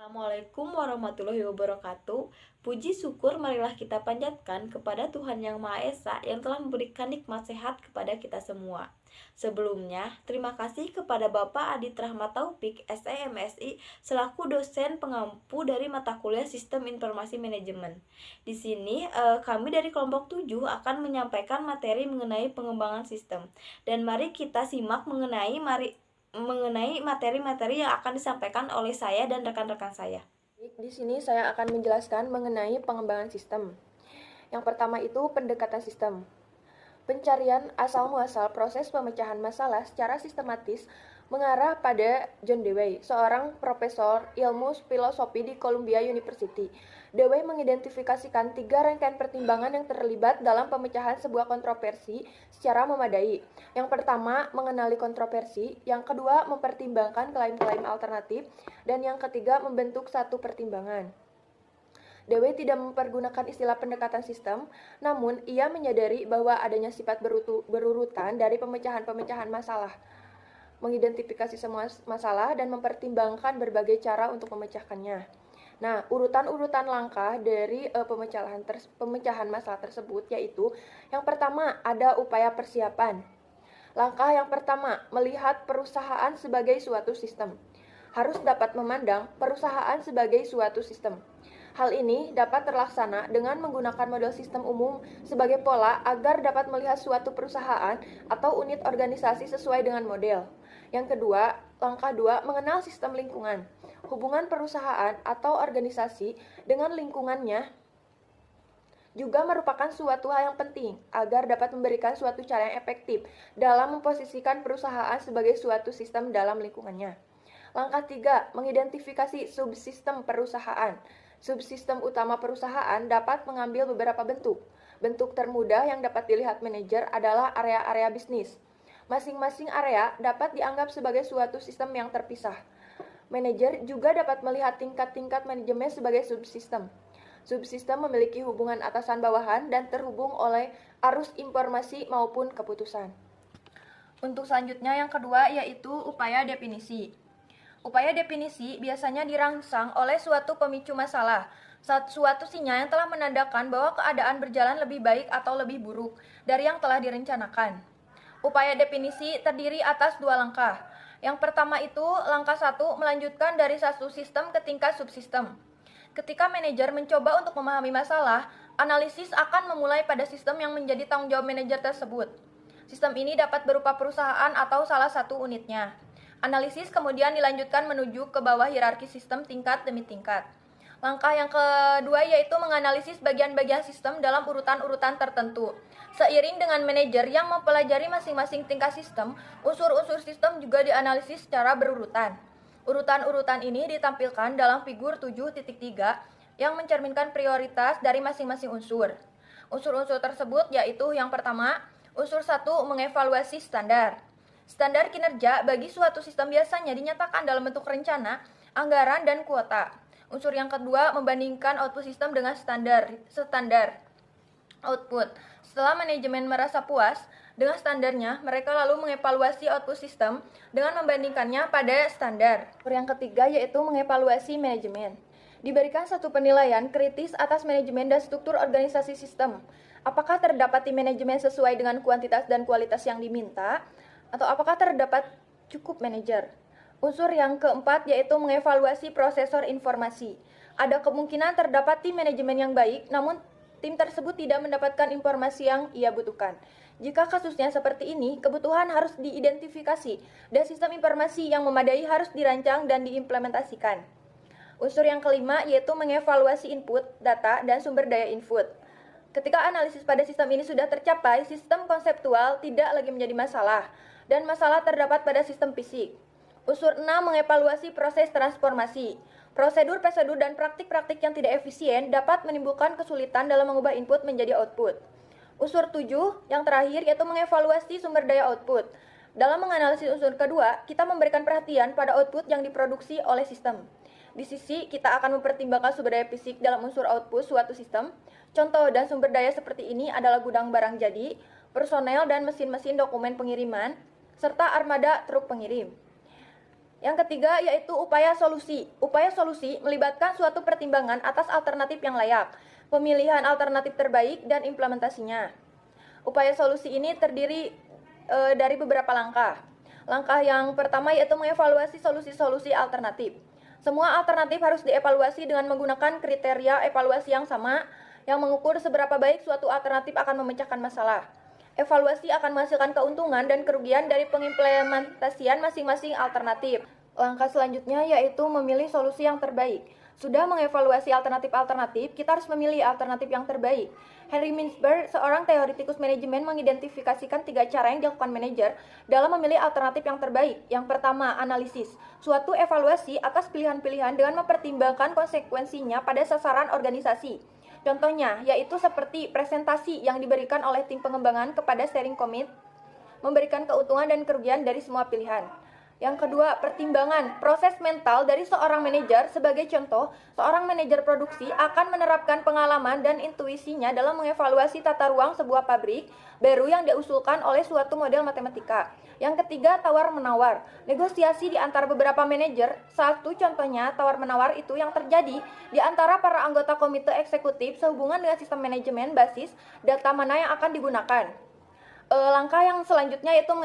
Assalamualaikum warahmatullahi wabarakatuh. Puji syukur marilah kita panjatkan kepada Tuhan Yang Maha Esa yang telah memberikan nikmat sehat kepada kita semua. Sebelumnya, terima kasih kepada Bapak Adit Rahmat Taufik, SEMSI, selaku dosen pengampu dari mata kuliah Sistem Informasi Manajemen. Di sini, kami dari kelompok 7 akan menyampaikan materi mengenai pengembangan sistem. Dan mari kita simak mengenai materi-materi yang akan disampaikan oleh saya dan rekan-rekan saya. Di sini saya akan menjelaskan mengenai pengembangan sistem. Yang pertama itu pendekatan sistem. Pencarian asal-muasal proses pemecahan masalah secara sistematis mengarah pada John Dewey, seorang profesor ilmu filosofi di Columbia University. Dewey mengidentifikasikan 3 rangkaian pertimbangan yang terlibat dalam pemecahan sebuah kontroversi secara memadai. Yang pertama, mengenali kontroversi. Yang kedua, mempertimbangkan klaim-klaim alternatif. Dan yang ketiga, membentuk satu pertimbangan. Dewey tidak mempergunakan istilah pendekatan sistem, namun ia menyadari bahwa adanya sifat berurutan dari pemecahan-pemecahan masalah, mengidentifikasi semua masalah dan mempertimbangkan berbagai cara untuk memecahkannya. Nah, urutan-urutan langkah dari pemecahan masalah tersebut yaitu yang pertama ada upaya persiapan. Langkah yang pertama, melihat perusahaan sebagai suatu sistem. Harus dapat memandang perusahaan sebagai suatu sistem. Hal ini dapat terlaksana dengan menggunakan model sistem umum sebagai pola agar dapat melihat suatu perusahaan atau unit organisasi sesuai dengan model. Yang kedua, langkah 2, mengenal sistem lingkungan. Hubungan perusahaan atau organisasi dengan lingkungannya juga merupakan suatu hal yang penting agar dapat memberikan suatu cara yang efektif dalam memposisikan perusahaan sebagai suatu sistem dalam lingkungannya. Langkah 3, mengidentifikasi subsistem perusahaan. Subsistem utama perusahaan dapat mengambil beberapa bentuk. Bentuk termudah yang dapat dilihat manajer adalah area-area bisnis. Masing-masing area dapat dianggap sebagai suatu sistem yang terpisah. Manajer juga dapat melihat tingkat-tingkat manajemen sebagai subsistem. Subsistem memiliki hubungan atasan-bawahan dan terhubung oleh arus informasi maupun keputusan. Untuk selanjutnya yang kedua yaitu upaya definisi. Upaya definisi biasanya dirangsang oleh suatu pemicu masalah, suatu sinyal yang telah menandakan bahwa keadaan berjalan lebih baik atau lebih buruk dari yang telah direncanakan. Upaya definisi terdiri atas 2 langkah. Yang pertama itu, langkah 1 melanjutkan dari satu sistem ke tingkat subsistem. Ketika manajer mencoba untuk memahami masalah, analisis akan memulai pada sistem yang menjadi tanggung jawab manajer tersebut. Sistem ini dapat berupa perusahaan atau salah satu unitnya. Analisis kemudian dilanjutkan menuju ke bawah hierarki sistem tingkat demi tingkat. Langkah yang kedua yaitu menganalisis bagian-bagian sistem dalam urutan-urutan tertentu. Seiring dengan manajer yang mempelajari masing-masing tingkat sistem, unsur-unsur sistem juga dianalisis secara berurutan. Urutan-urutan ini ditampilkan dalam figur 7.3 yang mencerminkan prioritas dari masing-masing unsur. Unsur-unsur tersebut yaitu yang pertama, unsur 1 mengevaluasi standar. Standar kinerja bagi suatu sistem biasanya dinyatakan dalam bentuk rencana, anggaran, dan kuota. Unsur yang kedua membandingkan output sistem dengan standar output. Setelah manajemen merasa puas dengan standarnya, mereka lalu mengevaluasi output sistem dengan membandingkannya pada standar. Yang ketiga yaitu mengevaluasi manajemen. Diberikan satu penilaian kritis atas manajemen dan struktur organisasi sistem. Apakah terdapat tim manajemen sesuai dengan kuantitas dan kualitas yang diminta? Atau apakah terdapat cukup manajer? Unsur yang keempat yaitu mengevaluasi prosesor informasi. Ada kemungkinan terdapat tim manajemen yang baik, namun tim tersebut tidak mendapatkan informasi yang ia butuhkan. Jika kasusnya seperti ini, kebutuhan harus diidentifikasi dan sistem informasi yang memadai harus dirancang dan diimplementasikan. Unsur yang kelima yaitu mengevaluasi input, data, dan sumber daya input. Ketika analisis pada sistem ini sudah tercapai, sistem konseptual tidak lagi menjadi masalah, dan masalah terdapat pada sistem fisik. Unsur 6 mengevaluasi proses transformasi. Prosedur-prosedur dan praktik-praktik yang tidak efisien dapat menimbulkan kesulitan dalam mengubah input menjadi output. Unsur 7 yang terakhir yaitu mengevaluasi sumber daya output. Dalam menganalisis unsur kedua, kita memberikan perhatian pada output yang diproduksi oleh sistem. Di sisi, kita akan mempertimbangkan sumber daya fisik dalam unsur output suatu sistem. Contoh dan sumber daya seperti ini adalah gudang barang jadi, personel dan mesin-mesin dokumen pengiriman, serta armada truk pengirim. Yang ketiga yaitu upaya solusi. Upaya solusi melibatkan suatu pertimbangan atas alternatif yang layak, pemilihan alternatif terbaik, dan implementasinya. Upaya solusi ini terdiri dari beberapa langkah. Langkah yang pertama yaitu mengevaluasi solusi-solusi alternatif. Semua alternatif harus dievaluasi dengan menggunakan kriteria evaluasi yang sama, yang mengukur seberapa baik suatu alternatif akan memecahkan masalah. Evaluasi akan menghasilkan keuntungan dan kerugian dari pengimplementasian masing-masing alternatif. Langkah selanjutnya yaitu memilih solusi yang terbaik. Sudah mengevaluasi alternatif-alternatif, kita harus memilih alternatif yang terbaik. Henry Mintzberg, seorang teoretikus manajemen, mengidentifikasikan 3 cara yang dilakukan manajer dalam memilih alternatif yang terbaik. Yang pertama, analisis. Suatu evaluasi atas pilihan-pilihan dengan mempertimbangkan konsekuensinya pada sasaran organisasi. Contohnya, yaitu seperti presentasi yang diberikan oleh tim pengembangan kepada steering committee, memberikan keuntungan dan kerugian dari semua pilihan. Yang kedua, pertimbangan proses mental dari seorang manajer. Sebagai contoh, seorang manajer produksi akan menerapkan pengalaman dan intuisinya dalam mengevaluasi tata ruang sebuah pabrik baru yang diusulkan oleh suatu model matematika. Yang ketiga, tawar-menawar. Negosiasi di antara beberapa manajer. Satu contohnya, tawar-menawar itu yang terjadi di antara para anggota komite eksekutif sehubungan dengan sistem manajemen basis data mana yang akan digunakan. Langkah yang selanjutnya yaitu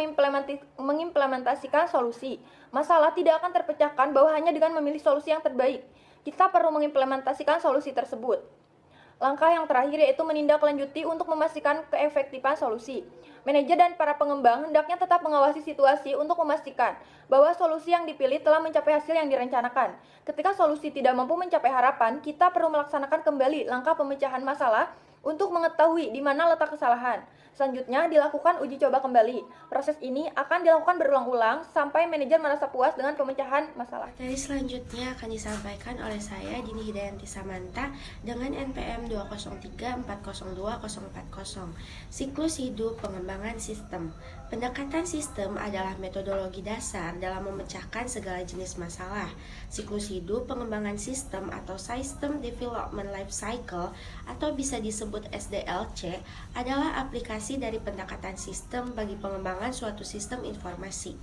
mengimplementasikan solusi. Masalah tidak akan terpecahkan bahwa hanya dengan memilih solusi yang terbaik. Kita perlu mengimplementasikan solusi tersebut. Langkah yang terakhir yaitu menindaklanjuti untuk memastikan keefektifan solusi. Manajer dan para pengembang hendaknya tetap mengawasi situasi untuk memastikan bahwa solusi yang dipilih telah mencapai hasil yang direncanakan. Ketika solusi tidak mampu mencapai harapan, kita perlu melaksanakan kembali langkah pemecahan masalah untuk mengetahui di mana letak kesalahan. Selanjutnya, dilakukan uji coba kembali. Proses ini akan dilakukan berulang-ulang sampai manajer merasa puas dengan pemecahan masalah. Materi selanjutnya akan disampaikan oleh saya, Dini Hidayanti Samanta, dengan NPM 203402040. Siklus hidup pengembangan sistem. Pendekatan sistem adalah metodologi dasar dalam memecahkan segala jenis masalah. Siklus hidup pengembangan sistem atau System Development Life Cycle atau bisa disebut SDLC adalah aplikasi dari pendekatan sistem bagi pengembangan suatu sistem informasi.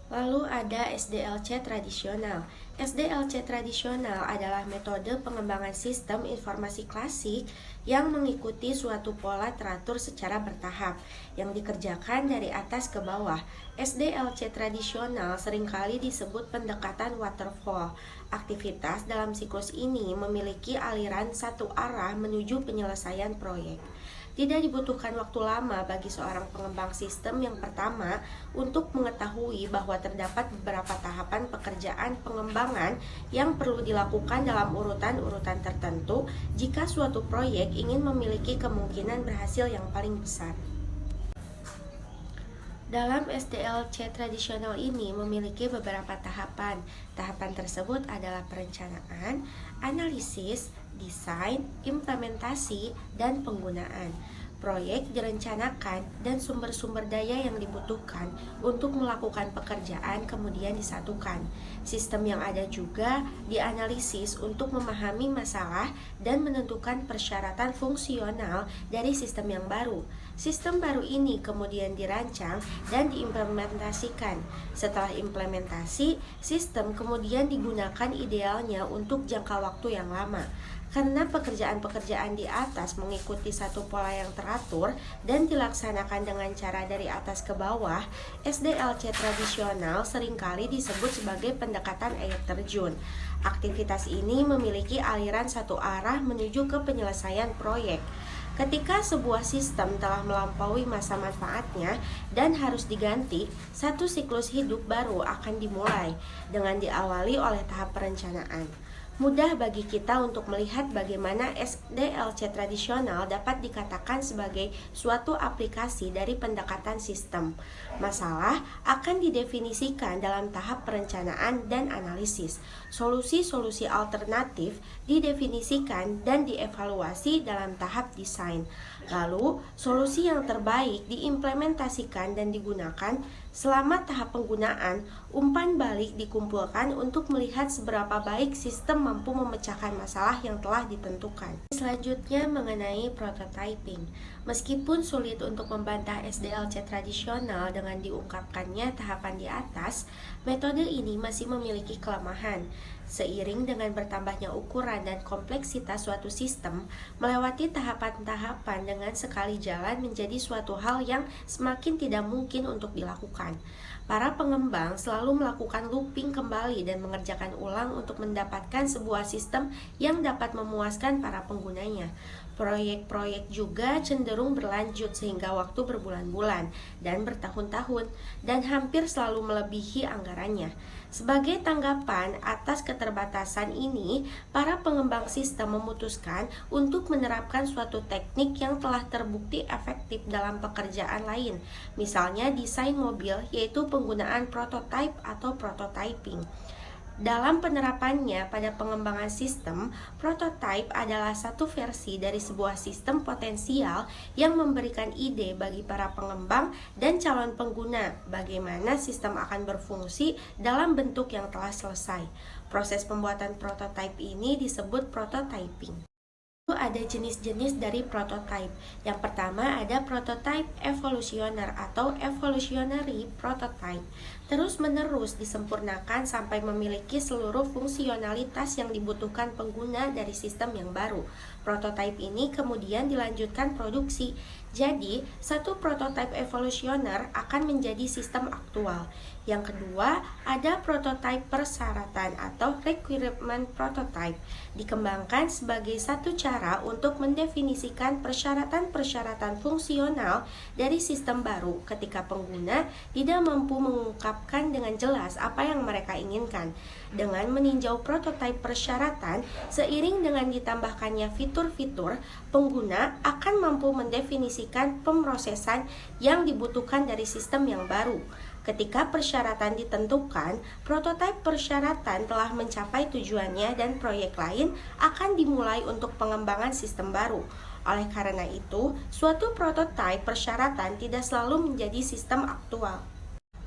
Lalu ada SDLC tradisional. SDLC tradisional adalah metode pengembangan sistem informasi klasik yang mengikuti suatu pola teratur secara bertahap yang dikerjakan dari atas ke bawah. SDLC tradisional seringkali disebut pendekatan waterfall. Aktivitas dalam siklus ini memiliki aliran satu arah menuju penyelesaian proyek. Tidak dibutuhkan waktu lama bagi seorang pengembang sistem yang pertama untuk mengetahui bahwa terdapat beberapa tahapan pekerjaan pengembangan yang perlu dilakukan dalam urutan-urutan tertentu jika suatu proyek ingin memiliki kemungkinan berhasil yang paling besar. Dalam SDLC tradisional ini memiliki beberapa tahapan. Tahapan tersebut adalah perencanaan, analisis, desain, implementasi, dan penggunaan. Proyek direncanakan dan sumber-sumber daya yang dibutuhkan untuk melakukan pekerjaan kemudian disatukan. Sistem yang ada juga dianalisis untuk memahami masalah dan menentukan persyaratan fungsional dari sistem yang baru. Sistem baru ini kemudian dirancang dan diimplementasikan. Setelah implementasi, sistem kemudian digunakan idealnya untuk jangka waktu yang lama. Karena pekerjaan-pekerjaan di atas mengikuti satu pola yang teratur dan dilaksanakan dengan cara dari atas ke bawah, SDLC tradisional seringkali disebut sebagai pendekatan air terjun. Aktivitas ini memiliki aliran satu arah menuju ke penyelesaian proyek. Ketika sebuah sistem telah melampaui masa manfaatnya dan harus diganti, satu siklus hidup baru akan dimulai dengan diawali oleh tahap perencanaan. Mudah bagi kita untuk melihat bagaimana SDLC tradisional dapat dikatakan sebagai suatu aplikasi dari pendekatan sistem. Masalah akan didefinisikan dalam tahap perencanaan dan analisis. Solusi-solusi alternatif didefinisikan dan dievaluasi dalam tahap desain. Lalu, solusi yang terbaik diimplementasikan dan digunakan Selama tahap penggunaan, umpan balik dikumpulkan untuk melihat seberapa baik sistem mampu memecahkan masalah yang telah ditentukan. Selanjutnya mengenai prototyping. Meskipun sulit untuk membantah SDLC tradisional dengan diungkapkannya tahapan di atas, metode ini masih memiliki kelemahan. Seiring dengan bertambahnya ukuran dan kompleksitas suatu sistem, melewati tahapan-tahapan dengan sekali jalan menjadi suatu hal yang semakin tidak mungkin untuk dilakukan. Para pengembang selalu melakukan looping kembali dan mengerjakan ulang untuk mendapatkan sebuah sistem yang dapat memuaskan para penggunanya. Proyek-proyek juga cenderung berlanjut sehingga waktu berbulan-bulan dan bertahun-tahun dan hampir selalu melebihi anggarannya. Sebagai tanggapan atas keterbatasan ini, para pengembang sistem memutuskan untuk menerapkan suatu teknik yang telah terbukti efektif dalam pekerjaan lain, misalnya desain mobil, yaitu penggunaan prototype atau prototyping. Dalam penerapannya pada pengembangan sistem, prototype adalah satu versi dari sebuah sistem potensial yang memberikan ide bagi para pengembang dan calon pengguna bagaimana sistem akan berfungsi dalam bentuk yang telah selesai. Proses pembuatan prototype ini disebut prototyping. Ada jenis-jenis dari prototype. Yang pertama ada prototype evolusioner atau evolutionary prototype. Terus-menerus disempurnakan sampai memiliki seluruh fungsionalitas yang dibutuhkan pengguna dari sistem yang baru. Prototype ini kemudian dilanjutkan produksi. Jadi, satu prototype evolusioner akan menjadi sistem aktual. Yang kedua, ada prototype persyaratan atau requirement prototype. Dikembangkan sebagai satu cara untuk mendefinisikan persyaratan-persyaratan fungsional dari sistem baru ketika pengguna tidak mampu mengungkapkan dengan jelas apa yang mereka inginkan. Dengan meninjau prototype persyaratan, seiring dengan ditambahkannya fitur-fitur, pengguna akan mampu mendefinisikan pemrosesan yang dibutuhkan dari sistem yang baru. Ketika persyaratan ditentukan, prototipe persyaratan telah mencapai tujuannya dan proyek lain akan dimulai untuk pengembangan sistem baru. Oleh karena itu, suatu prototipe persyaratan tidak selalu menjadi sistem aktual.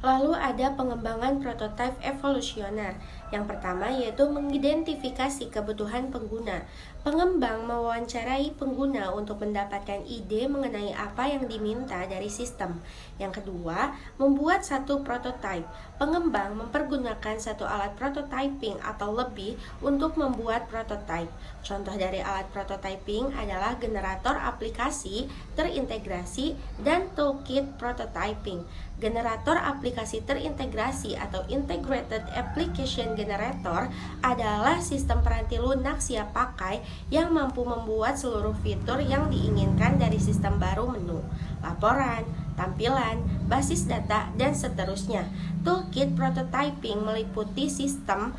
Lalu ada pengembangan prototipe evolusioner. Yang pertama yaitu mengidentifikasi kebutuhan pengguna. Pengembang mewawancarai pengguna untuk mendapatkan ide mengenai apa yang diminta dari sistem. Yang kedua, membuat satu prototipe. Pengembang mempergunakan satu alat prototyping atau lebih untuk membuat prototipe. Contoh dari alat prototyping adalah generator aplikasi terintegrasi dan toolkit prototyping. Generator aplikasi terintegrasi atau Integrated Application Generator adalah sistem peranti lunak siap pakai yang mampu membuat seluruh fitur yang diinginkan dari sistem baru menu, laporan, tampilan, basis data, dan seterusnya. Toolkit prototyping meliputi sistem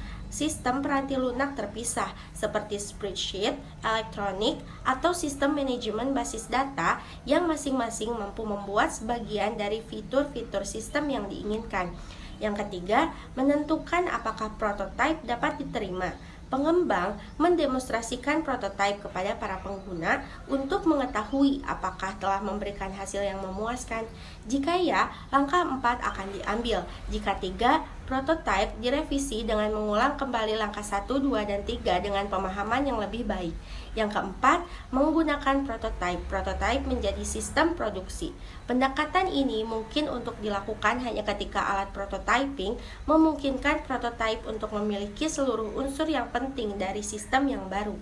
peranti lunak terpisah seperti spreadsheet, elektronik, atau sistem manajemen basis data yang masing-masing mampu membuat sebagian dari fitur-fitur sistem yang diinginkan. Yang ketiga, menentukan apakah prototipe dapat diterima. Pengembang mendemonstrasikan prototipe kepada para pengguna untuk mengetahui apakah telah memberikan hasil yang memuaskan. Jika ya, langkah 4 akan diambil. Jika 3, prototipe direvisi dengan mengulang kembali langkah 1, 2, dan 3 dengan pemahaman yang lebih baik. Yang keempat, menggunakan prototipe. Prototipe menjadi sistem produksi. Pendekatan ini mungkin untuk dilakukan hanya ketika alat prototyping memungkinkan prototipe untuk memiliki seluruh unsur yang penting dari sistem yang baru.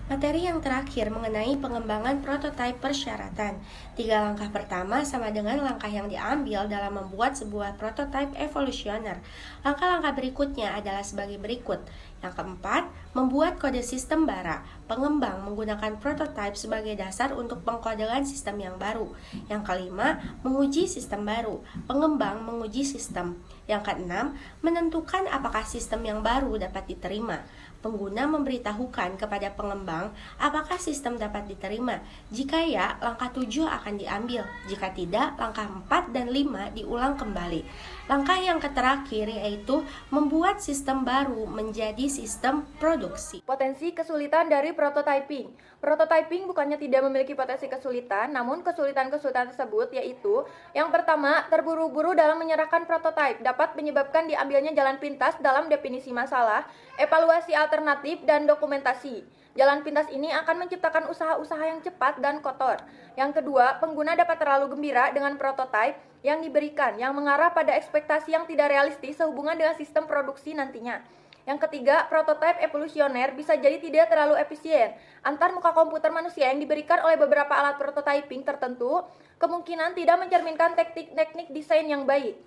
Materi yang terakhir mengenai pengembangan prototipe persyaratan. 3 langkah pertama sama dengan langkah yang diambil dalam membuat sebuah prototipe evolusioner. Langkah-langkah berikutnya adalah sebagai berikut. Yang keempat, membuat kode sistem bara. Pengembang menggunakan prototipe sebagai dasar untuk pengkodean sistem yang baru. Yang kelima, menguji sistem baru. Pengembang menguji sistem. Yang keenam, menentukan apakah sistem yang baru dapat diterima. Pengguna memberitahukan kepada pengembang apakah sistem dapat diterima. Jika ya, langkah 7 akan diambil. Jika tidak, langkah 4 dan 5 diulang kembali. Langkah yang terakhir yaitu membuat sistem baru menjadi sistem produksi. Potensi kesulitan dari prototyping. Prototyping bukannya tidak memiliki potensi kesulitan, namun kesulitan-kesulitan tersebut yaitu yang pertama, terburu-buru dalam menyerahkan prototipe dapat menyebabkan diambilnya jalan pintas dalam definisi masalah, evaluasi alternatif, dan dokumentasi. Jalan pintas ini akan menciptakan usaha-usaha yang cepat dan kotor. Yang kedua, pengguna dapat terlalu gembira dengan prototipe yang diberikan, yang mengarah pada ekspektasi yang tidak realistis sehubungan dengan sistem produksi nantinya. Yang ketiga, prototipe evolusioner bisa jadi tidak terlalu efisien. Antar muka komputer manusia yang diberikan oleh beberapa alat prototyping tertentu kemungkinan tidak mencerminkan teknik desain yang baik.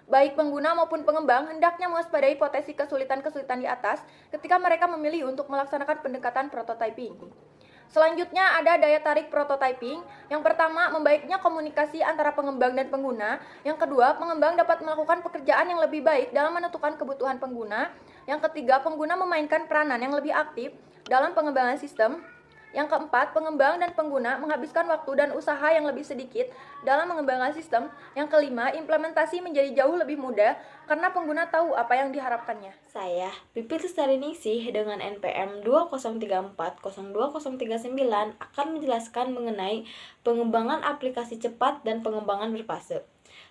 Baik pengguna maupun pengembang hendaknya mewaspadai potensi kesulitan-kesulitan di atas ketika mereka memilih untuk melaksanakan pendekatan prototyping. Selanjutnya ada daya tarik prototyping. Yang pertama, membaiknya komunikasi antara pengembang dan pengguna. Yang kedua, pengembang dapat melakukan pekerjaan yang lebih baik dalam menentukan kebutuhan pengguna. Yang ketiga, pengguna memainkan peranan yang lebih aktif dalam pengembangan sistem. Yang keempat, pengembang dan pengguna menghabiskan waktu dan usaha yang lebih sedikit dalam mengembangkan sistem. Yang kelima, implementasi menjadi jauh lebih mudah karena pengguna tahu apa yang diharapkannya. Saya, Pipit Lestari Ningsih dengan NPM 2034-02039 akan menjelaskan mengenai pengembangan aplikasi cepat dan pengembangan berfase.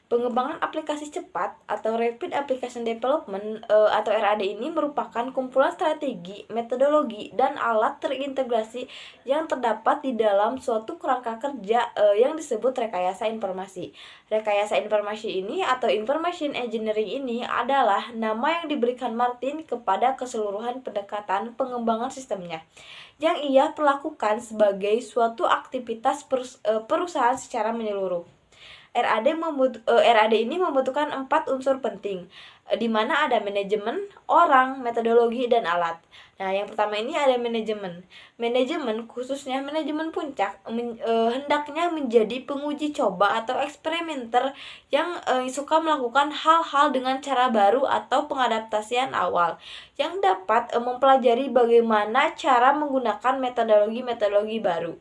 Pengembangan aplikasi cepat atau Rapid Application Development atau RAD ini merupakan kumpulan strategi, metodologi, dan alat terintegrasi yang terdapat di dalam suatu kerangka kerja yang disebut rekayasa informasi. Rekayasa informasi ini atau Information Engineering ini adalah nama yang diberikan Martin kepada keseluruhan pendekatan pengembangan sistemnya, yang ia perlakukan sebagai suatu aktivitas perusahaan secara menyeluruh. RAD ini membutuhkan 4 unsur penting, di mana ada manajemen, orang, metodologi, dan alat. Nah, yang pertama ini ada manajemen. Manajemen, khususnya manajemen puncak, hendaknya menjadi penguji coba atau eksperimenter yang suka melakukan hal-hal dengan cara baru atau pengadaptasian awal, yang dapat mempelajari bagaimana cara menggunakan metodologi-metodologi baru.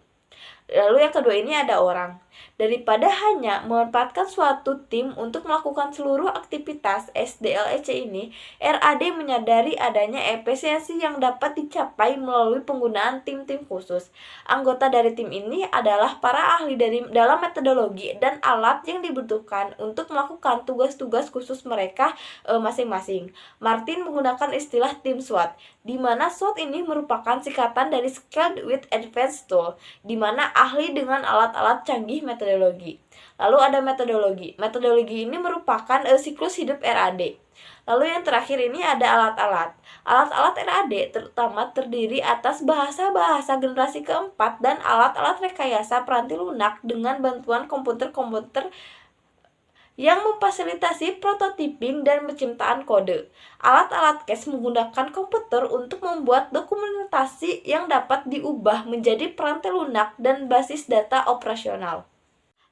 Lalu yang kedua ini ada orang. Daripada hanya memanfaatkan suatu tim untuk melakukan seluruh aktivitas SDLC ini, RAD menyadari adanya efisiensi yang dapat dicapai melalui penggunaan tim-tim khusus. Anggota dari tim ini adalah para ahli dalam metodologi dan alat yang dibutuhkan untuk melakukan tugas-tugas khusus mereka masing-masing. Martin menggunakan istilah tim SWOT, di mana SWOT ini merupakan singkatan dari Skilled with Advanced Tool, di mana ahli dengan alat-alat canggih metodologi. Lalu ada metodologi. Metodologi ini merupakan siklus hidup RAD. Lalu yang terakhir ini ada alat-alat. Alat-alat RAD terutama terdiri atas bahasa-bahasa generasi keempat dan alat-alat rekayasa peranti lunak dengan bantuan komputer-komputer yang memfasilitasi prototyping dan penciptaan kode. Alat-alat CAS menggunakan komputer untuk membuat dokumentasi yang dapat diubah menjadi peranti lunak dan basis data operasional.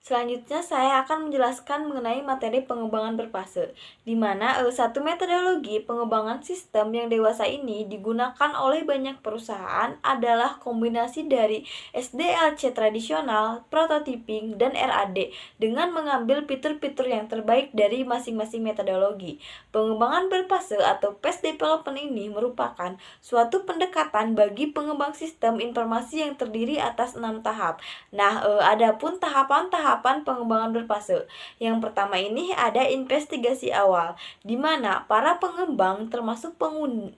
Selanjutnya saya akan menjelaskan mengenai materi pengembangan berfase, di mana satu metodologi pengembangan sistem yang dewasa ini digunakan oleh banyak perusahaan adalah kombinasi dari SDLC tradisional, prototyping, dan RAD dengan mengambil fitur-fitur yang terbaik dari masing-masing metodologi. Pengembangan berfase atau phase development ini merupakan suatu pendekatan bagi pengembang sistem informasi yang terdiri atas 6 tahap. Nah, adapun tahapan-tahapan pengembangan berfase. Yang pertama ini ada investigasi awal, di mana para pengembang termasuk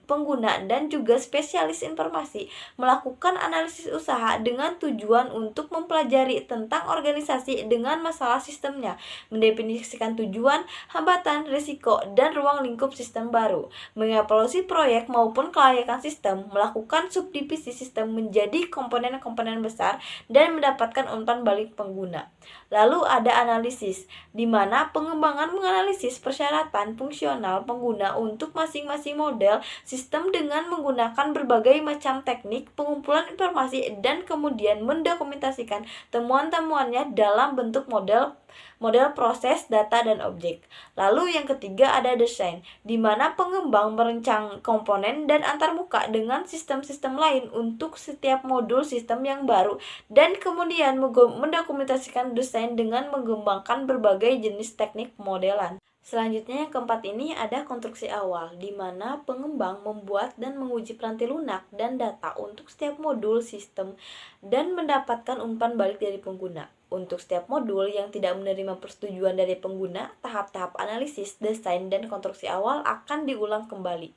pengguna dan juga spesialis informasi melakukan analisis usaha dengan tujuan untuk mempelajari tentang organisasi dengan masalah sistemnya, mendefinisikan tujuan, hambatan, risiko, dan ruang lingkup sistem baru, mengevaluasi proyek maupun kelayakan sistem, melakukan subdivisi sistem menjadi komponen-komponen besar, dan mendapatkan umpan balik pengguna. Lalu ada analisis, di mana pengembangan menganalisis persyaratan fungsional pengguna untuk masing-masing model sistem dengan menggunakan berbagai macam teknik pengumpulan informasi dan kemudian mendokumentasikan temuan-temuannya dalam bentuk model model proses, data, dan objek. Lalu yang ketiga ada desain, di mana pengembang merancang komponen dan antarmuka dengan sistem-sistem lain untuk setiap modul sistem yang baru, dan kemudian mendokumentasikan desain dengan mengembangkan berbagai jenis teknik modelan. Selanjutnya yang keempat ini ada konstruksi awal, di mana pengembang membuat dan menguji peranti lunak dan data untuk setiap modul sistem dan mendapatkan umpan balik dari pengguna. Untuk setiap modul yang tidak menerima persetujuan dari pengguna, tahap-tahap analisis, desain, dan konstruksi awal akan diulang kembali.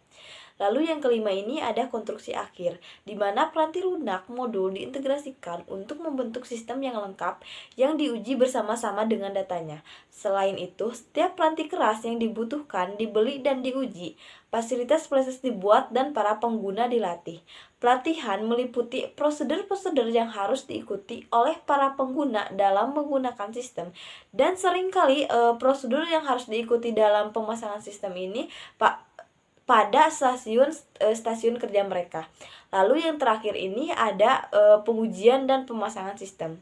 Lalu yang kelima ini ada konstruksi akhir, di mana peranti lunak modul diintegrasikan untuk membentuk sistem yang lengkap yang diuji bersama-sama dengan datanya. Selain itu, setiap peranti keras yang dibutuhkan dibeli dan diuji, fasilitas proses dibuat dan para pengguna dilatih. Pelatihan meliputi prosedur-prosedur yang harus diikuti oleh para pengguna dalam menggunakan sistem, dan seringkali prosedur yang harus diikuti dalam pemasangan sistem ini pada stasiun kerja mereka. Lalu yang terakhir ini ada pengujian dan pemasangan sistem.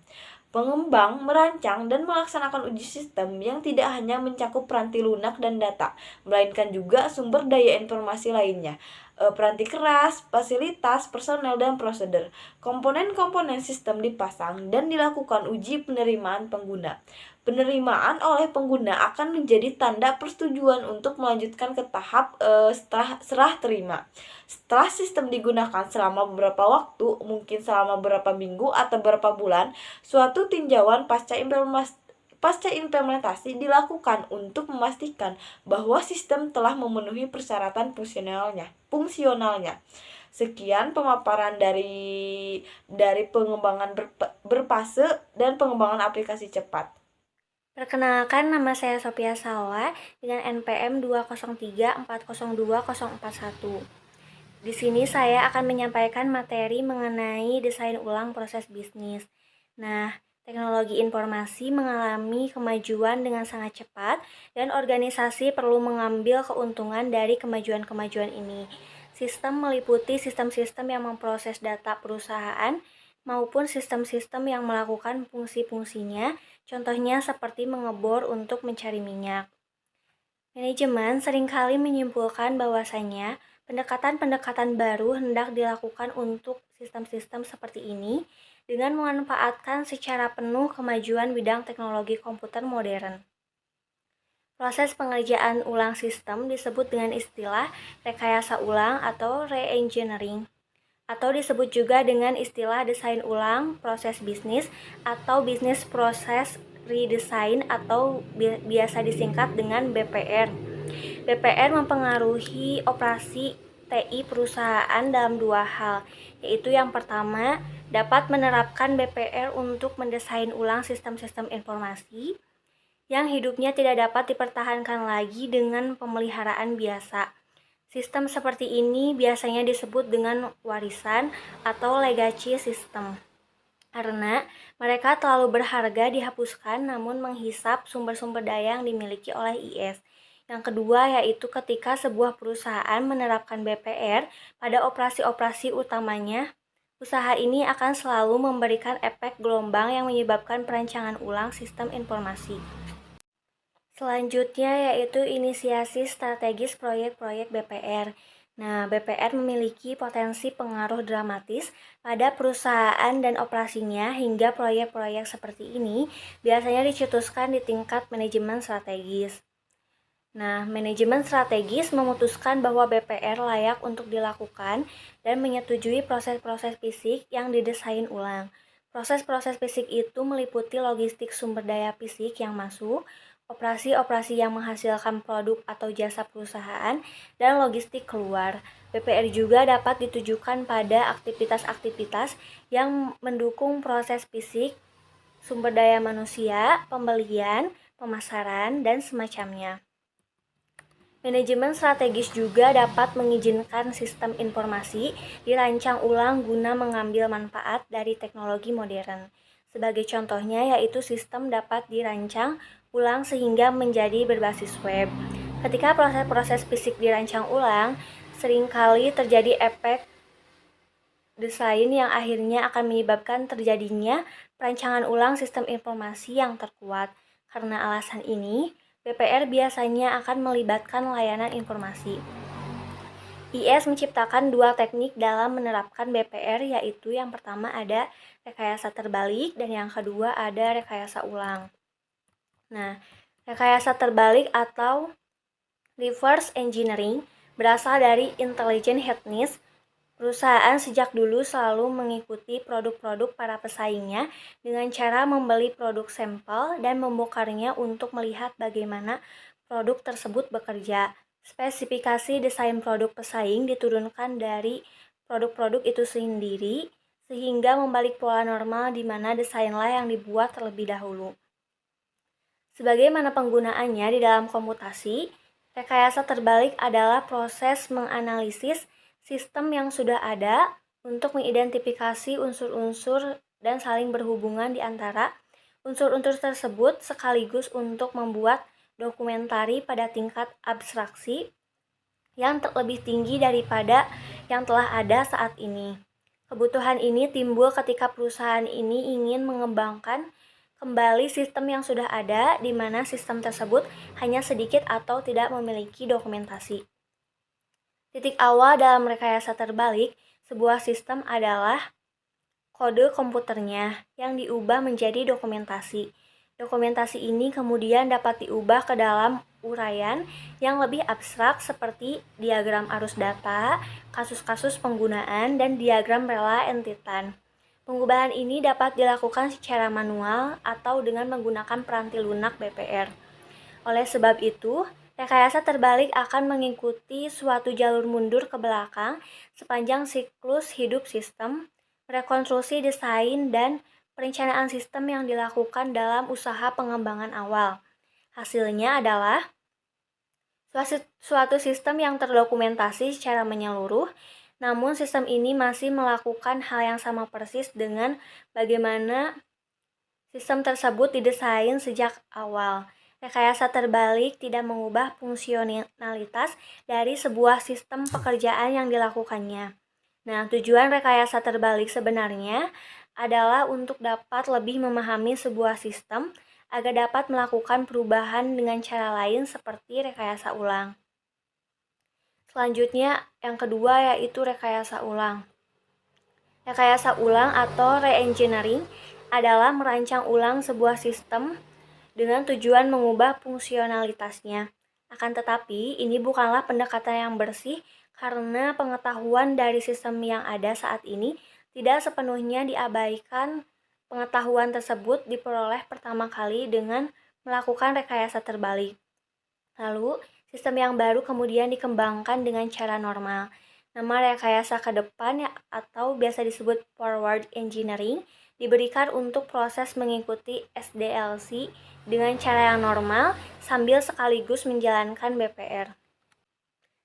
Pengembang merancang dan melaksanakan uji sistem yang tidak hanya mencakup peranti lunak dan data, melainkan juga sumber daya informasi lainnya, peranti keras, fasilitas, personel, dan prosedur. Komponen-komponen sistem dipasang dan dilakukan uji penerimaan pengguna. Penerimaan oleh pengguna akan menjadi tanda persetujuan untuk melanjutkan ke tahap serah terima. Setelah sistem digunakan selama beberapa waktu, mungkin selama beberapa minggu atau beberapa bulan, suatu tinjauan pasca implementasi dilakukan untuk memastikan bahwa sistem telah memenuhi persyaratan fungsionalnya. Sekian pemaparan dari pengembangan berfase dan pengembangan aplikasi cepat. Perkenalkan, nama saya Sophia Salwa dengan NPM 203402041. Di sini saya akan menyampaikan materi mengenai desain ulang proses bisnis. Nah, teknologi informasi mengalami kemajuan dengan sangat cepat dan organisasi perlu mengambil keuntungan dari kemajuan-kemajuan ini. Sistem meliputi sistem-sistem yang memproses data perusahaan maupun sistem-sistem yang melakukan fungsi-fungsinya, contohnya seperti mengebor untuk mencari minyak. Manajemen seringkali menyimpulkan bahwasanya pendekatan-pendekatan baru hendak dilakukan untuk sistem-sistem seperti ini dengan memanfaatkan secara penuh kemajuan bidang teknologi komputer modern. Proses pengerjaan ulang sistem disebut dengan istilah rekayasa ulang atau re-engineering, atau disebut juga dengan istilah desain ulang proses bisnis atau business process redesign atau biasa disingkat dengan BPR. BPR mempengaruhi operasi TI perusahaan dalam dua hal, yaitu yang pertama, dapat menerapkan BPR untuk mendesain ulang sistem-sistem informasi yang hidupnya tidak dapat dipertahankan lagi dengan pemeliharaan biasa. Sistem seperti ini biasanya disebut dengan warisan atau legacy system, karena mereka terlalu berharga dihapuskan namun menghisap sumber-sumber daya yang dimiliki oleh IS. Yang kedua yaitu ketika sebuah perusahaan menerapkan BPR pada operasi-operasi utamanya, usaha ini akan selalu memberikan efek gelombang yang menyebabkan perancangan ulang sistem informasi. Selanjutnya yaitu inisiasi strategis proyek-proyek BPR. Nah, BPR memiliki potensi pengaruh dramatis pada perusahaan dan operasinya hingga proyek-proyek seperti ini biasanya dicetuskan di tingkat manajemen strategis. Nah, manajemen strategis memutuskan bahwa BPR layak untuk dilakukan dan menyetujui proses-proses fisik yang didesain ulang. Proses-proses fisik itu meliputi logistik sumber daya fisik yang masuk, operasi-operasi yang menghasilkan produk atau jasa perusahaan, dan logistik keluar. BPR juga dapat ditujukan pada aktivitas-aktivitas yang mendukung proses fisik, sumber daya manusia, pembelian, pemasaran, dan semacamnya. Manajemen strategis juga dapat mengizinkan sistem informasi dirancang ulang guna mengambil manfaat dari teknologi modern. Sebagai contohnya yaitu sistem dapat dirancang ulang sehingga menjadi berbasis web. Ketika proses-proses fisik dirancang ulang, seringkali terjadi efek desain yang akhirnya akan menyebabkan terjadinya perancangan ulang sistem informasi yang terkuat. Karena alasan ini, BPR biasanya akan melibatkan layanan informasi. IS menciptakan dua teknik dalam menerapkan BPR, yaitu yang pertama ada rekayasa terbalik dan yang kedua ada rekayasa ulang. Nah, rekayasa terbalik atau reverse engineering berasal dari intelligent hedonists. Perusahaan sejak dulu selalu mengikuti produk-produk para pesaingnya dengan cara membeli produk sampel dan membongkarnya untuk melihat bagaimana produk tersebut bekerja. Spesifikasi desain produk pesaing diturunkan dari produk-produk itu sendiri, sehingga membalik pola normal di mana desainlah yang dibuat terlebih dahulu. Sebagaimana penggunaannya di dalam komputasi, rekayasa terbalik adalah proses menganalisis sistem yang sudah ada untuk mengidentifikasi unsur-unsur dan saling berhubungan di antara unsur-unsur tersebut sekaligus untuk membuat dokumentari pada tingkat abstraksi yang lebih tinggi daripada yang telah ada saat ini. Kebutuhan ini timbul ketika perusahaan ini ingin mengembangkan kembali sistem yang sudah ada, di mana sistem tersebut hanya sedikit atau tidak memiliki dokumentasi. Titik awal dalam rekayasa terbalik sebuah sistem adalah kode komputernya yang diubah menjadi dokumentasi. Dokumentasi ini kemudian dapat diubah ke dalam uraian yang lebih abstrak seperti diagram arus data, kasus-kasus penggunaan, dan diagram rela entitas. Pengubahan ini dapat dilakukan secara manual atau dengan menggunakan peranti lunak BPR. Oleh sebab itu, rekayasa terbalik akan mengikuti suatu jalur mundur ke belakang sepanjang siklus hidup sistem, rekonstruksi desain, dan perencanaan sistem yang dilakukan dalam usaha pengembangan awal. Hasilnya adalah suatu sistem yang terdokumentasi secara menyeluruh, namun sistem ini masih melakukan hal yang sama persis dengan bagaimana sistem tersebut didesain sejak awal. Rekayasa terbalik tidak mengubah fungsionalitas dari sebuah sistem pekerjaan yang dilakukannya. Nah, tujuan rekayasa terbalik sebenarnya adalah untuk dapat lebih memahami sebuah sistem agar dapat melakukan perubahan dengan cara lain seperti rekayasa ulang. Selanjutnya, yang kedua yaitu rekayasa ulang. Rekayasa ulang atau re-engineering adalah merancang ulang sebuah sistem dengan tujuan mengubah fungsionalitasnya. Akan tetapi, ini bukanlah pendekatan yang bersih karena pengetahuan dari sistem yang ada saat ini tidak sepenuhnya diabaikan. Pengetahuan tersebut diperoleh pertama kali dengan melakukan rekayasa terbalik. Lalu, sistem yang baru kemudian dikembangkan dengan cara normal. Nama rekayasa ke depan atau biasa disebut forward engineering diberikan untuk proses mengikuti SDLC dengan cara yang normal sambil sekaligus menjalankan BPR.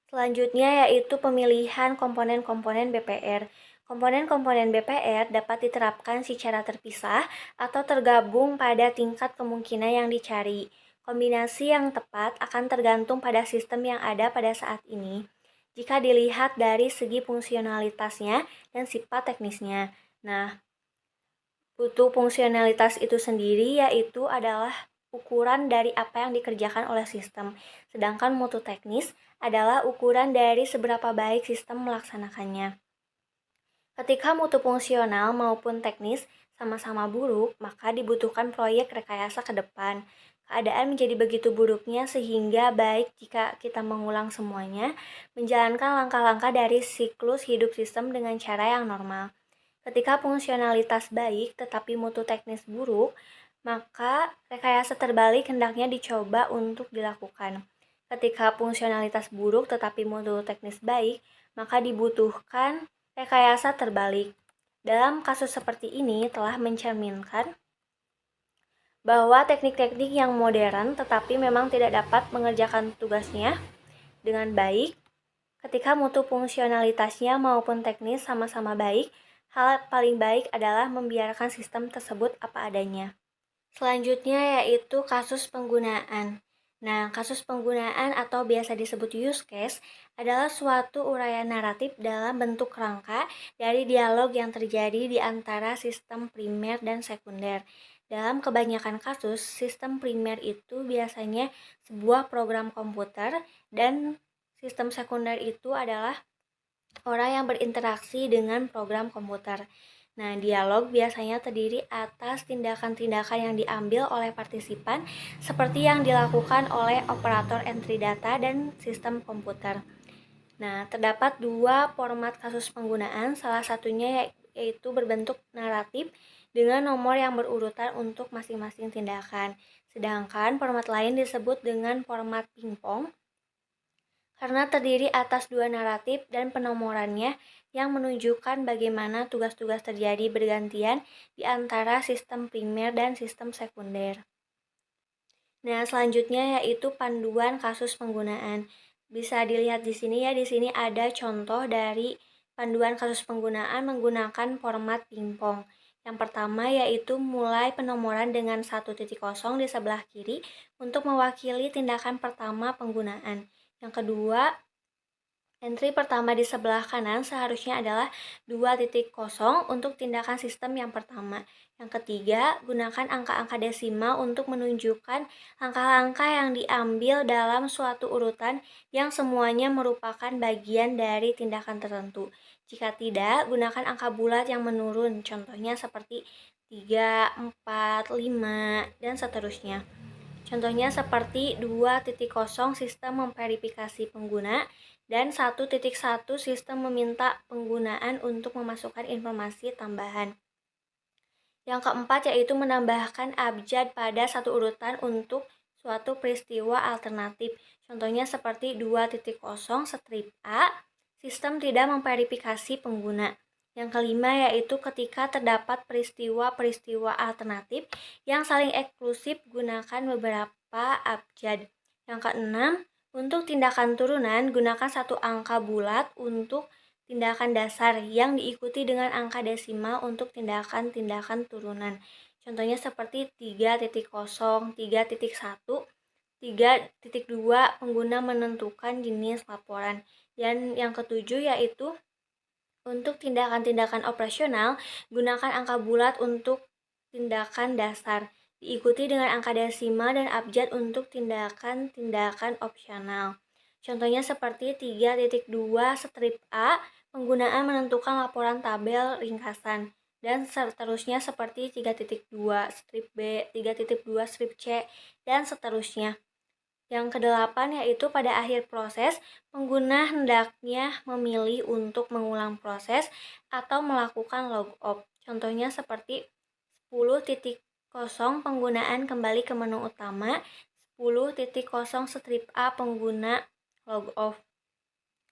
Selanjutnya yaitu pemilihan komponen-komponen BPR. Komponen-komponen BPR dapat diterapkan secara terpisah atau tergabung pada tingkat kemungkinan yang dicari. Kombinasi yang tepat akan tergantung pada sistem yang ada pada saat ini, jika dilihat dari segi fungsionalitasnya dan sifat teknisnya. Nah, butuh fungsionalitas itu sendiri yaitu adalah ukuran dari apa yang dikerjakan oleh sistem, sedangkan mutu teknis adalah ukuran dari seberapa baik sistem melaksanakannya. Ketika mutu fungsional maupun teknis sama-sama buruk, maka dibutuhkan proyek rekayasa ke depan. Keadaan menjadi begitu buruknya sehingga baik jika kita mengulang semuanya, menjalankan langkah-langkah dari siklus hidup sistem dengan cara yang normal. Ketika fungsionalitas baik tetapi mutu teknis buruk, maka rekayasa terbalik hendaknya dicoba untuk dilakukan. Ketika fungsionalitas buruk tetapi mutu teknis baik, maka dibutuhkan rekayasa terbalik. Dalam kasus seperti ini telah mencerminkan bahwa teknik-teknik yang modern tetapi memang tidak dapat mengerjakan tugasnya dengan baik. Ketika mutu fungsionalitasnya maupun teknis sama-sama baik, hal paling baik adalah membiarkan sistem tersebut apa adanya. Selanjutnya yaitu kasus penggunaan. Nah, kasus penggunaan atau biasa disebut use case adalah suatu uraian naratif dalam bentuk rangka dari dialog yang terjadi di antara sistem primer dan sekunder. Dalam kebanyakan kasus, sistem primer itu biasanya sebuah program komputer dan sistem sekunder itu adalah orang yang berinteraksi dengan program komputer. Nah, dialog biasanya terdiri atas tindakan-tindakan yang diambil oleh partisipan seperti yang dilakukan oleh operator entry data dan sistem komputer. Nah, terdapat dua format kasus penggunaan, salah satunya yaitu berbentuk naratif dengan nomor yang berurutan untuk masing-masing tindakan. Sedangkan format lain disebut dengan format pingpong karena terdiri atas dua naratif dan penomorannya yang menunjukkan bagaimana tugas-tugas terjadi bergantian di antara sistem primer dan sistem sekunder. Nah, selanjutnya yaitu panduan kasus penggunaan. Bisa dilihat di sini ya, di sini ada contoh dari panduan kasus penggunaan menggunakan format pingpong. Yang pertama yaitu mulai penomoran dengan 1.0 di sebelah kiri untuk mewakili tindakan pertama penggunaan. Yang kedua, entry pertama di sebelah kanan seharusnya adalah 2.0 untuk tindakan sistem yang pertama. Yang ketiga, gunakan angka-angka desimal untuk menunjukkan langkah-langkah yang diambil dalam suatu urutan yang semuanya merupakan bagian dari tindakan tertentu. Jika tidak, gunakan angka bulat yang menurun, contohnya seperti 3, 4, 5, dan seterusnya. Contohnya seperti 2.0 sistem memverifikasi pengguna dan 1.1 sistem meminta penggunaan untuk memasukkan informasi tambahan. Yang keempat yaitu menambahkan abjad pada satu urutan untuk suatu peristiwa alternatif. Contohnya seperti 2.0 strip A, sistem tidak memverifikasi pengguna. Yang kelima yaitu ketika terdapat peristiwa-peristiwa alternatif yang saling eksklusif, gunakan beberapa abjad. Yang keenam, untuk tindakan turunan, gunakan satu angka bulat untuk tindakan dasar yang diikuti dengan angka desimal untuk tindakan-tindakan turunan. Contohnya seperti 3.0, 3.1, 3.2 pengguna menentukan jenis laporan. Dan yang ketujuh yaitu untuk tindakan-tindakan operasional, gunakan angka bulat untuk tindakan dasar, diikuti dengan angka desimal dan abjad untuk tindakan-tindakan opsional. Contohnya seperti 3.2 strip A, penggunaan menentukan laporan tabel ringkasan, dan seterusnya seperti 3.2 strip B, 3.2 strip C, dan seterusnya. Yang kedelapan yaitu pada akhir proses, pengguna hendaknya memilih untuk mengulang proses atau melakukan log off. Contohnya seperti 10.0 penggunaan kembali ke menu utama, 10.0 strip A pengguna log off.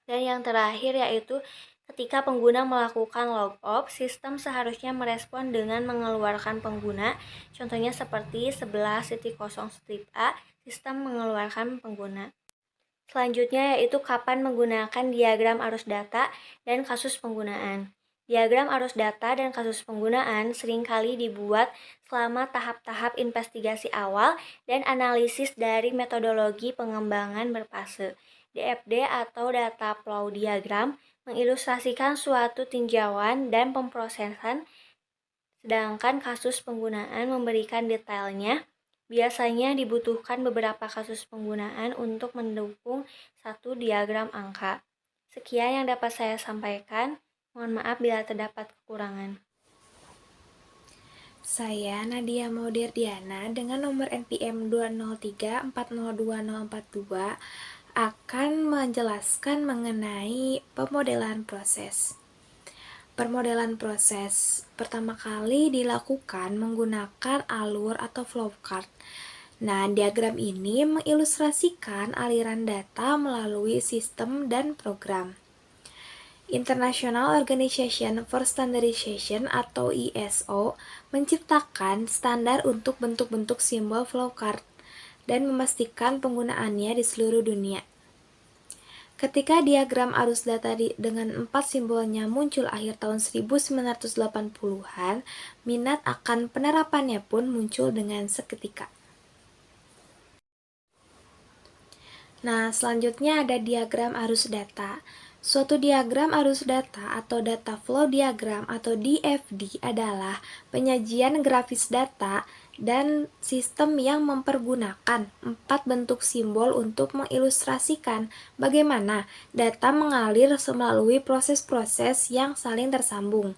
Dan yang terakhir yaitu ketika pengguna melakukan log off, sistem seharusnya merespon dengan mengeluarkan pengguna. Contohnya seperti 11.0 strip A, sistem mengeluarkan pengguna. Selanjutnya yaitu kapan menggunakan diagram arus data dan kasus penggunaan. Diagram arus data dan kasus penggunaan seringkali dibuat selama tahap-tahap investigasi awal dan analisis dari metodologi pengembangan berfase. DFD atau data flow diagram mengilustrasikan suatu tinjauan dan pemrosesan, sedangkan kasus penggunaan memberikan detailnya. Biasanya dibutuhkan beberapa kasus penggunaan untuk mendukung satu diagram angka. Sekian yang dapat saya sampaikan. Mohon maaf bila terdapat kekurangan. Saya Nadia Maudirdiana dengan nomor NPM 203402042 akan menjelaskan mengenai pemodelan proses. Permodelan proses pertama kali dilakukan menggunakan alur atau flowchart. Nah, diagram ini mengilustrasikan aliran data melalui sistem dan program. International Organization for Standardization atau ISO menciptakan standar untuk bentuk-bentuk simbol flowchart dan memastikan penggunaannya di seluruh dunia. Ketika diagram arus data dengan 4 simbolnya muncul akhir tahun 1980-an, minat akan penerapannya pun muncul dengan seketika. Nah, selanjutnya ada diagram arus data. Suatu diagram arus data atau data flow diagram atau DFD adalah penyajian grafis data dan sistem yang mempergunakan 4 bentuk simbol untuk mengilustrasikan bagaimana data mengalir melalui proses-proses yang saling tersambung.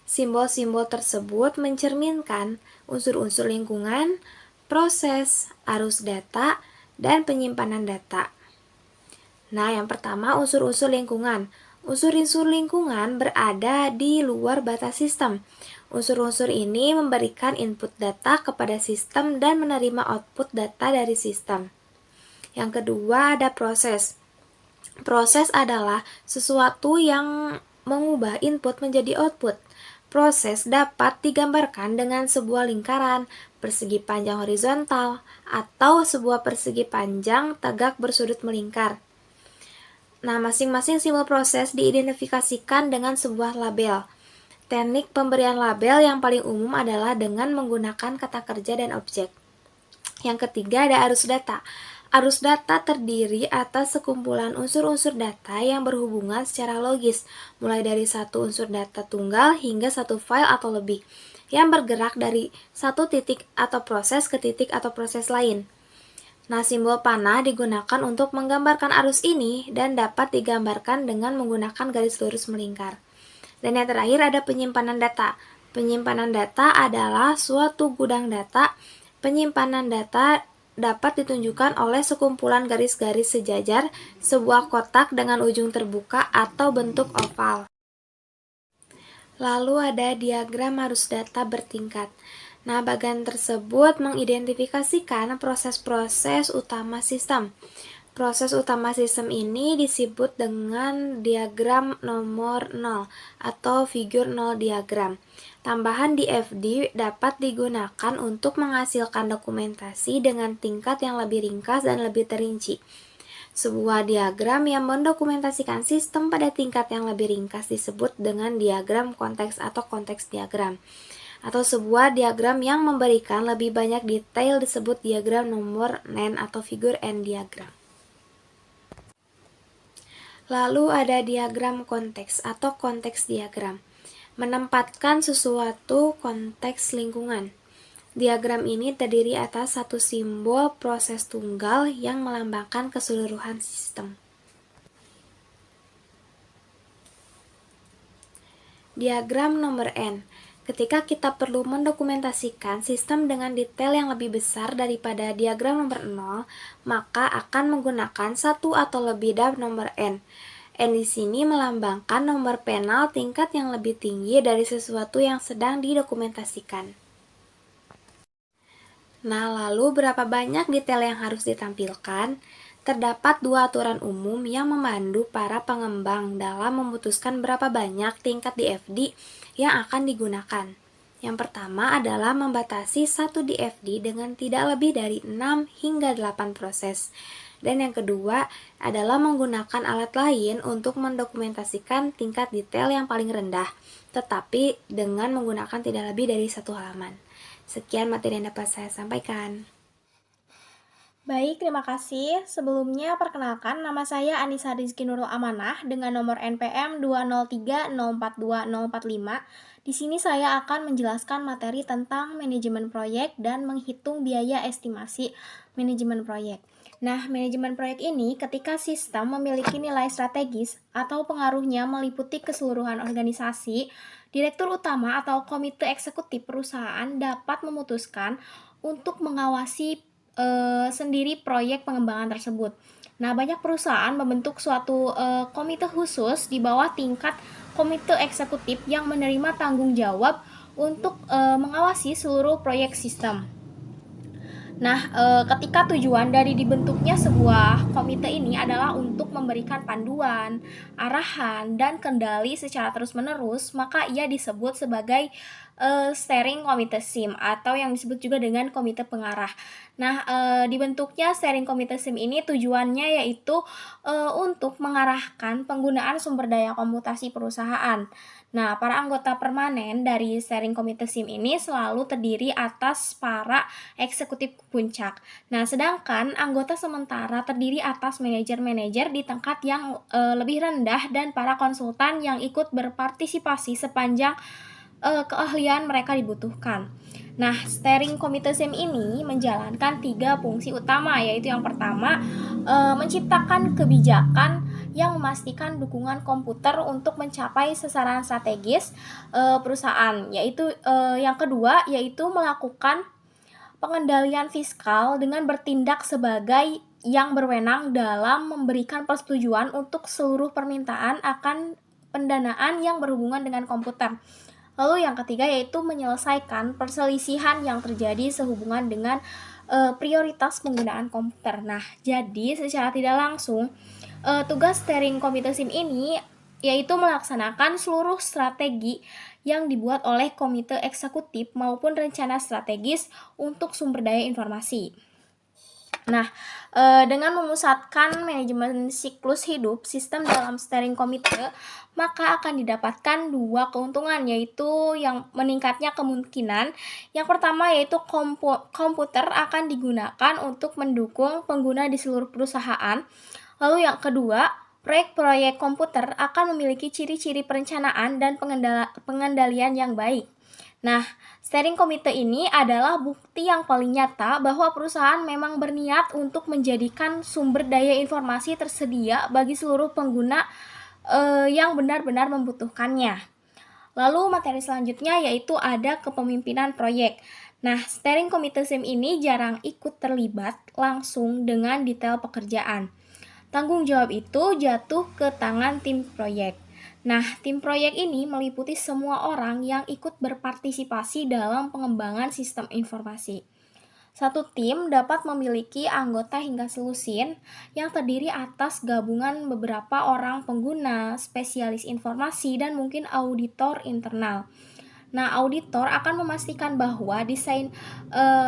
Simbol-simbol tersebut mencerminkan unsur-unsur lingkungan, proses, arus data, dan penyimpanan data. Nah, yang pertama unsur-unsur lingkungan. Unsur-unsur lingkungan berada di luar batas sistem. Unsur-unsur ini memberikan input data kepada sistem dan menerima output data dari sistem. Yang kedua ada proses. Proses adalah sesuatu yang mengubah input menjadi output. Proses dapat digambarkan dengan sebuah lingkaran, persegi panjang horizontal, atau sebuah persegi panjang tegak bersudut melingkar. Nah, masing-masing simbol proses diidentifikasikan dengan sebuah label. Teknik pemberian label yang paling umum adalah dengan menggunakan kata kerja dan objek. Yang ketiga ada arus data. Arus data terdiri atas sekumpulan unsur-unsur data yang berhubungan secara logis, mulai dari satu unsur data tunggal hingga satu file atau lebih, yang bergerak dari satu titik atau proses ke titik atau proses lain. Nah, simbol panah digunakan untuk menggambarkan arus ini dan dapat digambarkan dengan menggunakan garis lurus melingkar. Dan yang terakhir ada penyimpanan data. Penyimpanan data adalah suatu gudang data. Penyimpanan data dapat ditunjukkan oleh sekumpulan garis-garis sejajar, sebuah kotak dengan ujung terbuka atau bentuk oval. Lalu ada diagram arus data bertingkat. Nah, bagian tersebut mengidentifikasikan proses-proses utama sistem. Proses utama sistem ini disebut dengan diagram nomor 0 atau figur 0 diagram. Tambahan di FD dapat digunakan untuk menghasilkan dokumentasi dengan tingkat yang lebih ringkas dan lebih terinci. Sebuah diagram yang mendokumentasikan sistem pada tingkat yang lebih ringkas disebut dengan diagram konteks atau konteks diagram. Atau sebuah diagram yang memberikan lebih banyak detail disebut diagram nomor N atau figur N diagram. Lalu ada diagram konteks atau konteks diagram, menempatkan sesuatu konteks lingkungan. Diagram ini terdiri atas satu simbol proses tunggal yang melambangkan keseluruhan sistem. Diagram nomor N. Ketika kita perlu mendokumentasikan sistem dengan detail yang lebih besar daripada diagram nomor 0, maka akan menggunakan satu atau lebih dari nomor N. N di sini melambangkan nomor penal tingkat yang lebih tinggi dari sesuatu yang sedang didokumentasikan. Nah, lalu berapa banyak detail yang harus ditampilkan? Terdapat dua aturan umum yang memandu para pengembang dalam memutuskan berapa banyak tingkat DFD yang akan digunakan. Yang pertama adalah membatasi satu DFD dengan tidak lebih dari 6 hingga 8 proses. Dan yang kedua adalah menggunakan alat lain untuk mendokumentasikan tingkat detail yang paling rendah, tetapi dengan menggunakan tidak lebih dari satu halaman. Sekian materi yang dapat saya sampaikan. Baik, terima kasih. Sebelumnya, perkenalkan nama saya Anissa Rizky Nurul Amanah dengan nomor NPM 203042045. Di sini saya akan menjelaskan materi tentang manajemen proyek dan menghitung biaya estimasi manajemen proyek. Nah, manajemen proyek ini ketika sistem memiliki nilai strategis atau pengaruhnya meliputi keseluruhan organisasi, direktur utama atau komite eksekutif perusahaan dapat memutuskan untuk mengawasi sendiri proyek pengembangan tersebut. Nah, banyak perusahaan membentuk suatu komite khusus di bawah tingkat komite eksekutif yang menerima tanggung jawab untuk mengawasi seluruh proyek sistem. Nah, ketika tujuan dari dibentuknya sebuah komite ini adalah untuk memberikan panduan, arahan, dan kendali secara terus-menerus, maka ia disebut sebagai steering committee SIM atau yang disebut juga dengan komite pengarah. Nah, dibentuknya steering committee SIM ini tujuannya yaitu untuk mengarahkan penggunaan sumber daya komputasi perusahaan. Nah, para anggota permanen dari steering committee SIM ini selalu terdiri atas para eksekutif puncak. Nah, sedangkan anggota sementara terdiri atas manajer-manajer di tingkat yang lebih rendah dan para konsultan yang ikut berpartisipasi sepanjang keahlian mereka dibutuhkan. Nah, steering komite SIM ini menjalankan 3 fungsi utama, yaitu yang pertama, menciptakan kebijakan yang memastikan dukungan komputer untuk mencapai sasaran strategis perusahaan, yaitu yang kedua yaitu melakukan pengendalian fiskal dengan bertindak sebagai yang berwenang dalam memberikan persetujuan untuk seluruh permintaan akan pendanaan yang berhubungan dengan komputer. Lalu yang ketiga yaitu menyelesaikan perselisihan yang terjadi sehubungan dengan prioritas penggunaan komputer. Nah, jadi secara tidak langsung tugas steering komite SIM ini yaitu melaksanakan seluruh strategi yang dibuat oleh komite eksekutif maupun rencana strategis untuk sumber daya informasi. Nah, dengan memusatkan manajemen siklus hidup sistem dalam steering komite, maka akan didapatkan 2 keuntungan, yaitu yang meningkatnya kemungkinan. Yang pertama yaitu komputer akan digunakan untuk mendukung pengguna di seluruh perusahaan. Lalu yang kedua, proyek-proyek komputer akan memiliki ciri-ciri perencanaan dan pengendalian yang baik. Nah, steering komite ini adalah bukti yang paling nyata bahwa perusahaan memang berniat untuk menjadikan sumber daya informasi tersedia bagi seluruh pengguna yang benar-benar membutuhkannya. Lalu materi selanjutnya yaitu ada kepemimpinan proyek. Nah, steering komite SIM ini jarang ikut terlibat langsung dengan detail pekerjaan. Tanggung jawab itu jatuh ke tangan tim proyek. Nah, tim proyek ini meliputi semua orang yang ikut berpartisipasi dalam pengembangan sistem informasi. Satu tim dapat memiliki anggota hingga selusin yang terdiri atas gabungan beberapa orang pengguna, spesialis informasi, dan mungkin auditor internal. Nah, auditor akan memastikan bahwa desain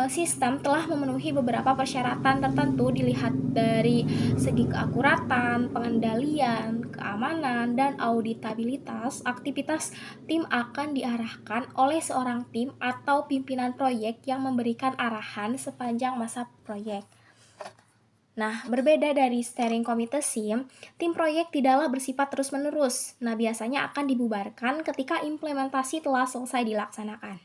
sistem telah memenuhi beberapa persyaratan tertentu dilihat dari segi keakuratan, pengendalian, keamanan, dan auditabilitas. Aktivitas tim akan diarahkan oleh seorang tim atau pimpinan proyek yang memberikan arahan sepanjang masa proyek. Nah, berbeda dari steering komite SIM, tim proyek tidaklah bersifat terus-menerus. Nah, biasanya akan dibubarkan ketika implementasi telah selesai dilaksanakan.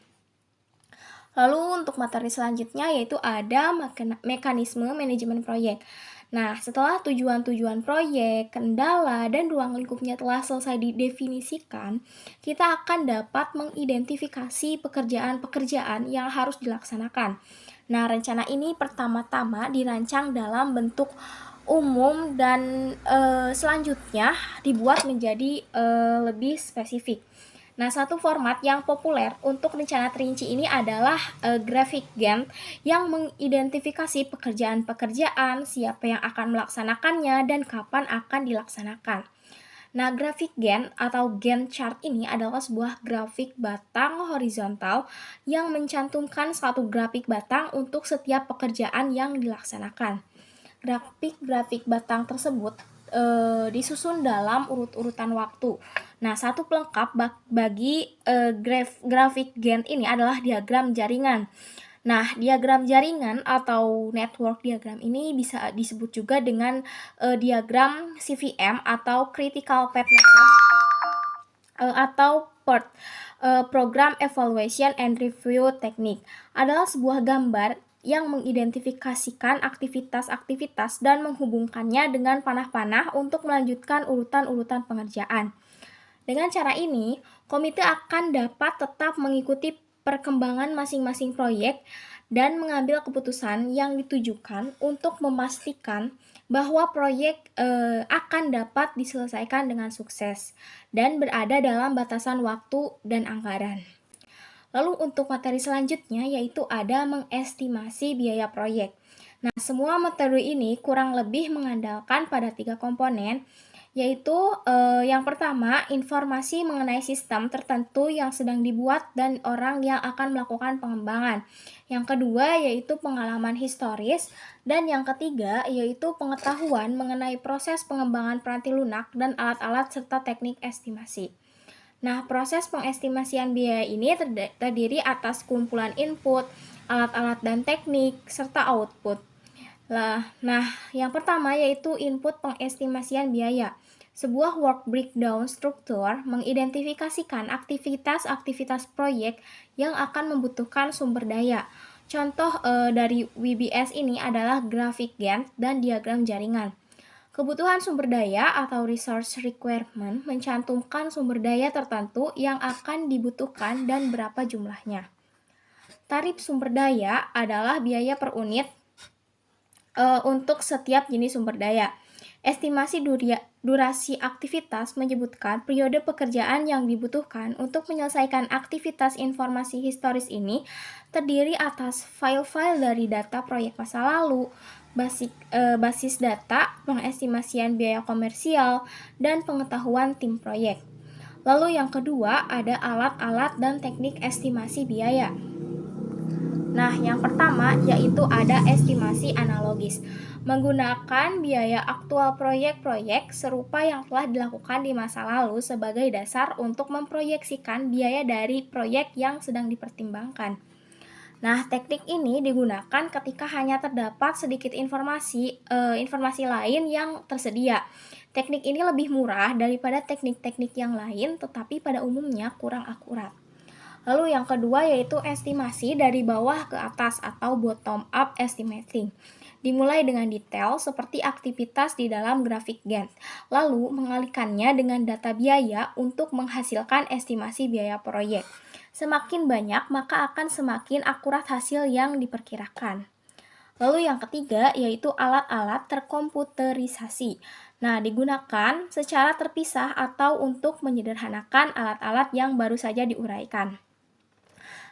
Lalu untuk materi selanjutnya yaitu ada mekanisme manajemen proyek. Nah, setelah tujuan-tujuan proyek, kendala, dan ruang lingkupnya telah selesai didefinisikan, kita akan dapat mengidentifikasi pekerjaan-pekerjaan yang harus dilaksanakan. Nah, rencana ini pertama-tama dirancang dalam bentuk umum dan selanjutnya dibuat menjadi lebih spesifik. Nah, satu format yang populer untuk rencana terinci ini adalah grafik Gantt yang mengidentifikasi pekerjaan-pekerjaan, siapa yang akan melaksanakannya, dan kapan akan dilaksanakan. Nah, grafik Gantt atau Gantt chart ini adalah sebuah grafik batang horizontal yang mencantumkan satu grafik batang untuk setiap pekerjaan yang dilaksanakan. Grafik batang tersebut disusun dalam urut-urutan waktu. Nah, satu pelengkap bagi grafik Gantt ini adalah diagram jaringan. Nah, diagram jaringan atau network diagram ini bisa disebut juga dengan diagram CVM atau Critical Path Network atau PERT, Program Evaluation and Review Technique, adalah sebuah gambar yang mengidentifikasikan aktivitas-aktivitas dan menghubungkannya dengan panah-panah untuk melanjutkan urutan-urutan pengerjaan. Dengan cara ini, komite akan dapat tetap mengikuti perkembangan masing-masing proyek dan mengambil keputusan yang ditujukan untuk memastikan bahwa proyek akan dapat diselesaikan dengan sukses dan berada dalam batasan waktu dan anggaran. Lalu untuk materi selanjutnya yaitu ada mengestimasi biaya proyek. Nah, semua materi ini kurang lebih mengandalkan pada 3 komponen, yaitu yang pertama, informasi mengenai sistem tertentu yang sedang dibuat dan orang yang akan melakukan pengembangan. Yang kedua, yaitu pengalaman historis. Dan yang ketiga, yaitu pengetahuan mengenai proses pengembangan peranti lunak dan alat-alat serta teknik estimasi. Nah, proses pengestimasian biaya ini terdiri atas kumpulan input, alat-alat dan teknik, serta output. Nah, yang pertama yaitu input pengestimasian biaya. Sebuah work breakdown struktur mengidentifikasikan aktivitas-aktivitas proyek yang akan membutuhkan sumber daya. Contoh dari WBS ini adalah grafik Gantt dan diagram jaringan. Kebutuhan sumber daya atau resource requirement mencantumkan sumber daya tertentu yang akan dibutuhkan dan berapa jumlahnya. Tarif sumber daya adalah biaya per unit untuk setiap jenis sumber daya. Estimasi durasi aktivitas menyebutkan periode pekerjaan yang dibutuhkan untuk menyelesaikan aktivitas informasi historis ini terdiri atas file-file dari data proyek masa lalu, basis data, pengestimasian biaya komersial, dan pengetahuan tim proyek. Lalu yang kedua ada alat-alat dan teknik estimasi biaya. Nah, yang pertama yaitu ada estimasi analogis. Menggunakan biaya aktual proyek-proyek serupa yang telah dilakukan di masa lalu sebagai dasar untuk memproyeksikan biaya dari proyek yang sedang dipertimbangkan. Nah, teknik ini digunakan ketika hanya terdapat sedikit informasi lain yang tersedia. Teknik ini lebih murah daripada teknik-teknik yang lain, tetapi pada umumnya kurang akurat. Lalu yang kedua yaitu estimasi dari bawah ke atas atau bottom up estimating. Dimulai dengan detail seperti aktivitas di dalam grafik Gantt, lalu mengalihkannya dengan data biaya untuk menghasilkan estimasi biaya proyek. Semakin banyak, maka akan semakin akurat hasil yang diperkirakan. Lalu yang ketiga yaitu alat-alat terkomputerisasi. Nah, digunakan secara terpisah atau untuk menyederhanakan alat-alat yang baru saja diuraikan.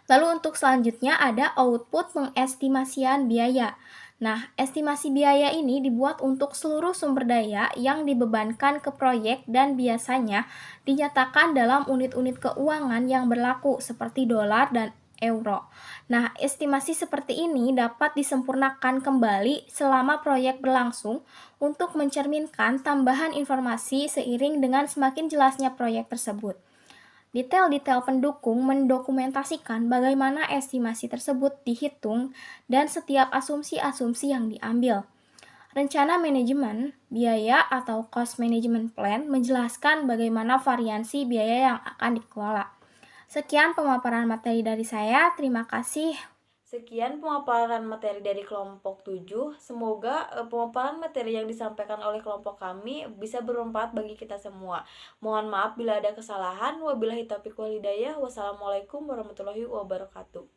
Lalu untuk selanjutnya ada output pengestimasian biaya. Nah, estimasi biaya ini dibuat untuk seluruh sumber daya yang dibebankan ke proyek dan biasanya dinyatakan dalam unit-unit keuangan yang berlaku seperti dolar dan euro. Nah, estimasi seperti ini dapat disempurnakan kembali selama proyek berlangsung untuk mencerminkan tambahan informasi seiring dengan semakin jelasnya proyek tersebut. Detail-detail pendukung mendokumentasikan bagaimana estimasi tersebut dihitung dan setiap asumsi-asumsi yang diambil. Rencana manajemen biaya atau cost management plan menjelaskan bagaimana variansi biaya yang akan dikelola. Sekian pemaparan materi dari saya. Terima kasih. Sekian pemaparan materi dari kelompok 7. Semoga pemaparan materi yang disampaikan oleh kelompok kami bisa bermanfaat bagi kita semua. Mohon maaf bila ada kesalahan. Wabillahi taufiq wal hidayah. Wassalamualaikum warahmatullahi wabarakatuh.